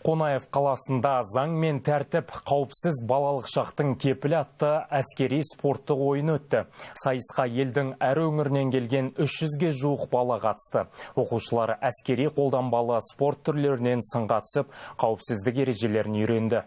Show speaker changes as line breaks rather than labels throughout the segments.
Қонаев қаласында заң мен тәртіп қауіпсіз балалық шақтың кепілі атты әскери спорттық ойын өтті. Сайысқа елдің әр өңірінен келген 300-ге жуық бала қатысты. Оқушылар әскери қолданбалы спорт түрлерінен сынға түсіп, қауіпсіздік ережелерін үйренді.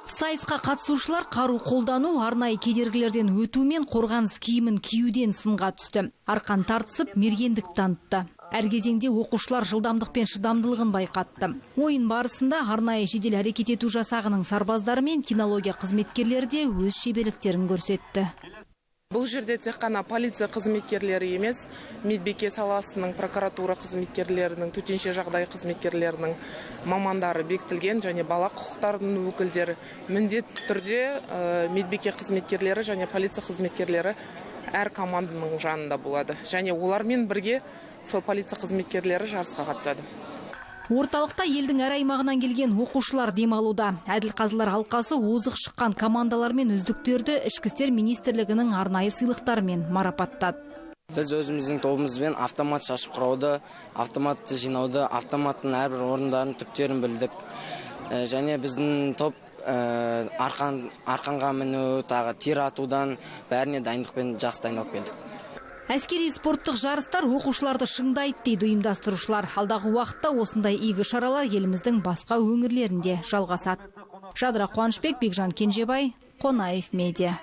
Сайысқа қатысушылар қару қолдану, арнайы кедергілерден өту мен қорғаныс киімін киюден сынға түсті. Арқан тартысып, мергендік танытты. Әр кезеңде оқушылар жылдамдық пен шыдамдылығын байқатты. Ойын барысында арнайы жедел әрекет ету жасағының сарбаздары мен кинология қызметкерлері де өз шеберліктерін көрсетті.
Бұл жерде тек қана полиция қызметкерлері емес, медбике саласының, прокуратура қызметкерлерінің, төтенше жағдай қызметкерлерінің мамандары бекітілген және бала құқықтарының өкілдері міндетті түрде медбике қызметкерлері және полиция қызметкерлері әр команданың жанында болады. Және олармен бірге полиция қызметкерлері жарысқа қатысады.
Орталықта елдің әр аймағынан келген оқушылар демалуда. Әділ қазылар алқасы озық шыққан командалар мен үздіктерді ішкі істер министрлігінің арнайы сыйлықтарымен марапаттады.
Біз өзіміздің тобымызбен автомат шашып құрауды, автоматты жинауды, автоматтың әрбір орындарын түптерін білдік. Және біздің топ арқанға міну, тағы тир атудан бәріне дайындықпен жақсы дайындалып келдік.
Әскери спорттық жарыстар оқушыларды шыңдайды дейді ұйымдастырушылар. Алдағы уақытта осындай игі шаралар еліміздің басқа өңірлерінде жалғасады. Жадыра Қуанышбек, Бекжан Кенжебай, Қонаев медиа.